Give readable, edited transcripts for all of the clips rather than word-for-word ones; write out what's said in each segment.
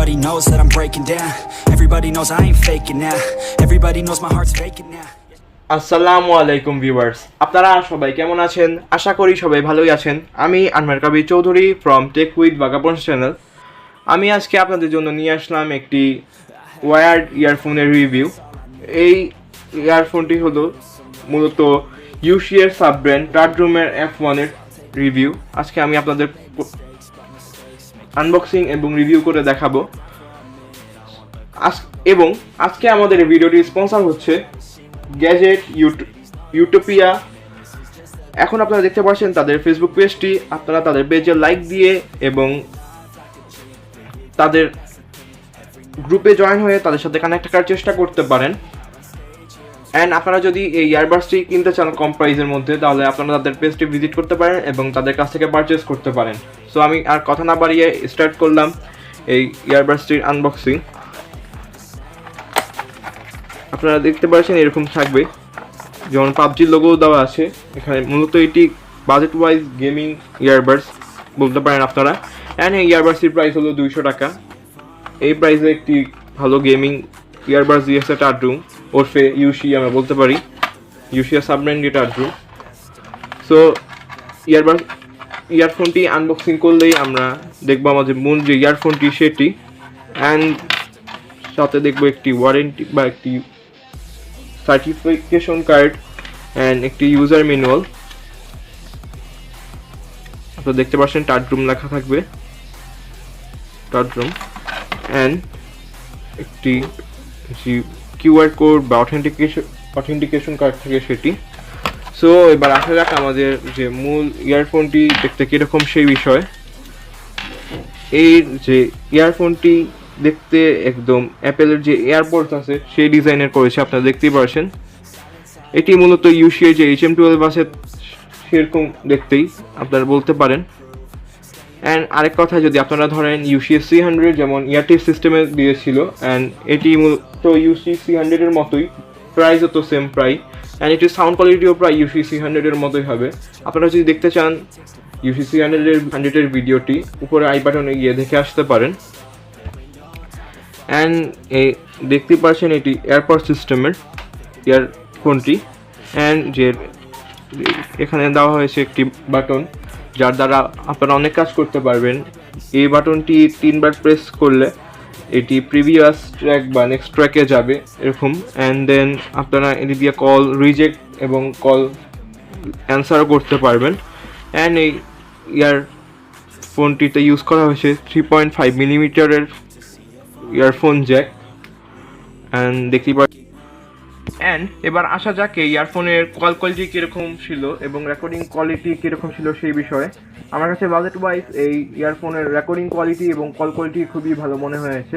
Everybody knows that I'm breaking down. Everybody knows I ain't faking now. Everybody knows my heart's vacant now. আসসালামু আলাইকুম viewers, আপনারা সবাই কেমন আছেন? আশা করি সবাই ভালোই আছেন। আমি Anmar Kabir Chowdhury from Tech with Bagapon channel. আমি আজকে আপনাদের জন্য নিয়ে আসলাম একটি ওয়্যার্ড ইয়ারফোনের রিভিউ। এই ইয়ারফোনটি হলো মূলত ইউসিএর সাব ব্র্যান্ড টাড্রোমের F1 এর রিভিউ। আজকে আমি আপনাদের আনবক্সিং এবং রিভিউ করে দেখাবো। এবং আজকে আমাদের এই ভিডিওটি স্পন্সর হচ্ছে গ্যাজেট ইউটোপিয়া। এখন আপনারা দেখতে পাচ্ছেন তাদের ফেসবুক পেজটি। আপনারা তাদের পেজে লাইক দিয়ে এবং তাদের গ্রুপে জয়েন হয়ে তাদের সাথে কানেক্ট করার চেষ্টা করতে পারেন। অ্যান্ড আপনারা যদি এই ইয়ারবাডসটি কিনতে চান কম প্রাইসের মধ্যে, তাহলে আপনারা তাদের পেজটি ভিজিট করতে পারেন এবং তাদের কাছ থেকে পারচেস করতে পারেন। সো আমি আর কথা না বাড়িয়ে স্টার্ট করলাম এই ইয়ারবাডসটির আনবক্সিং। আপনারা দেখতে পাচ্ছেন এরকম থাকবে, যেমন পাবজির লোগো দেওয়া আছে এখানে। মূলত এটি বাজেট ওয়াইজ গেমিং ইয়ারবাডস বলতে পারেন আপনারা। অ্যান্ড এই ইয়ারবাডসটির প্রাইস হলো 200 টাকা। এই প্রাইসে একটি ভালো গেমিং ইয়ারবাডস দিয়েছে টাড্রোম ওরফে ইউসি, আমরা বলতে পারি ইউসিয়া সাব ব্র্যান্ড টাড্রোম। সো ইয়ারফোনটি আনবক্সিং করলেই আমরা দেখবো আমাদের মূল যে ইয়ারফোনটি সেটি, অ্যান্ড সাথে দেখবো একটি ওয়ারেন্টি বা একটি সার্টিফিকেশন কার্ড অ্যান্ড একটি ইউজার ম্যানুয়াল। আপনারা দেখতে পাচ্ছেন টাড্রোম লেখা থাকবে, টাড্রোম, অ্যান্ড একটি কিউআর কোড বা অথেন্টিকেশন কার্ড থাকে সেটি। সো এবার আসা যাক আমাদের যে মূল ইয়ারফোনটি দেখতে কীরকম সেই বিষয়। এই যে ইয়ারফোনটি দেখতে একদম অ্যাপেলের যে এয়ারপোর্টস আছে সেই ডিজাইনের করেছে, আপনারা দেখতেই পাচ্ছেন। এটি মূলত ইউসিএর যে HM12 আছে সেরকম দেখতেই আপনারা বলতে পারেন। অ্যান্ড আরেক কথা, যদি আপনারা ধরেন ইউসিএ 300 যেমন ইয়ারটিস সিস্টেমে দিয়েছিল, অ্যান্ড এটি মূলত ইউসি 300 এর মতোই, প্রাইসও তো সেম প্রায়, অ্যান্ড এটির সাউন্ড কোয়ালিটিও প্রায় ইউসি 300 এর মতোই হবে। আপনারা যদি দেখতে চান ইউসি 300 এর ভিডিওটি, উপরে আই বাটনে গিয়ে দেখে আসতে পারেন। অ্যান্ড এই দেখতে পাচ্ছেন এটি এয়ারপড সিস্টেমের ইয়ারফোনটি, অ্যান্ড যে এখানে দেওয়া হয়েছে একটি বাটন যার দ্বারা আপনারা অনেক কাজ করতে পারবেন। এই বাটনটি 3 বার প্রেস করলে এটি প্রিভিয়াস ট্র্যাক বা নেক্সট ট্র্যাকে যাবে এরকম, অ্যান্ড দেন আপনারা এটি দিয়ে কল রিজেক্ট এবং কল অ্যান্সারও করতে পারবেন। অ্যান্ড এই ইয়ারফোনটিতে ইউজ করা হয়েছে 3.5 মিলিমিটারের ইয়ারফোন জ্যাক, অ্যান্ড দেখতে পাচ্ছি। অ্যান্ড এবার আসা যাক এই ইয়ারফোনের কল কোয়ালিটি কীরকম ছিল এবং রেকর্ডিং কোয়ালিটি কীরকম ছিল সেই বিষয়ে। আমার কাছে বাজেট ওয়াইজ এই ইয়ারফোনের রেকর্ডিং কোয়ালিটি এবং কল কোয়ালিটি খুবই ভালো মনে হয়েছে।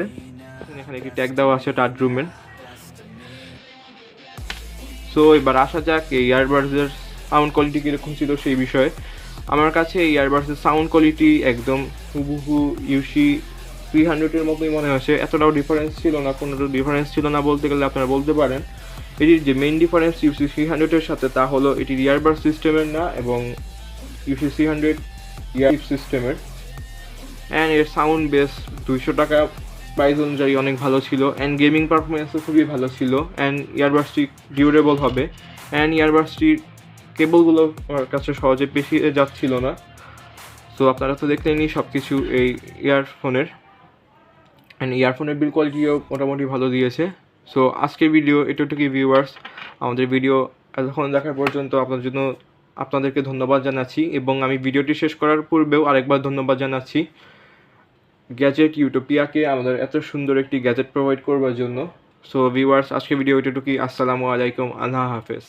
এখানে একটি ট্যাগ দেওয়া আছে টাড্রোমের। সো এবার আসা যাক এই ইয়ারবাডসের সাউন্ড কোয়ালিটি কীরকম ছিল সেই বিষয়ে। আমার কাছে এই ইয়ারবাডসের সাউন্ড কোয়ালিটি একদম হুবহু ইউসি 300 এর মতোই মনে হয়েছে। এতটাও ডিফারেন্স ছিল না, কোনোটাও ডিফারেন্স ছিল না বলতে গেলে আপনারা বলতে পারেন। এটির যে মেইন ডিফারেন্স ইউসি 300 এর সাথে, তা হলো এটির ইয়ারবাড সিস্টেমের না এবং ইউসি 300 ইয়ার সিস্টেমের। অ্যান্ড এর সাউন্ড বেস 200 টাকা প্রাইস অনুযায়ী অনেক ভালো ছিল, অ্যান্ড গেমিং পারফরমেন্সও খুবই ভালো ছিল, অ্যান্ড ইয়ারবাডসটি ডিউরেবল হবে। অ্যান্ড ইয়ারবাডসটির কেবলগুলো আমার কাছে সহজে পেছিয়ে যাচ্ছিল না। সো আপনারা তো দেখলেনই সব কিছু এই ইয়ারফোনের, অ্যান্ড ইয়ারফোনের বিল কোয়ালিটিও মোটামুটি ভালো দিয়েছে। সো আজকের ভিডিও এতটুকুই ভিউয়ার্স। আমাদের ভিডিও এতক্ষণ দেখার পর্যন্ত আপনাদেরকে ধন্যবাদ জানাচ্ছি, এবং আমি ভিডিওটি শেষ করার পূর্বেও আরেকবার ধন্যবাদ জানাচ্ছি গ্যাজেট ইউটোপিয়াকে আমাদের এত সুন্দর একটি গ্যাজেট প্রোভাইড করবার জন্য। সো ভিউয়ার্স, আজকের ভিডিও এতটুকুই। আসসালামু আলাইকুম, আল্লাহ হাফেজ।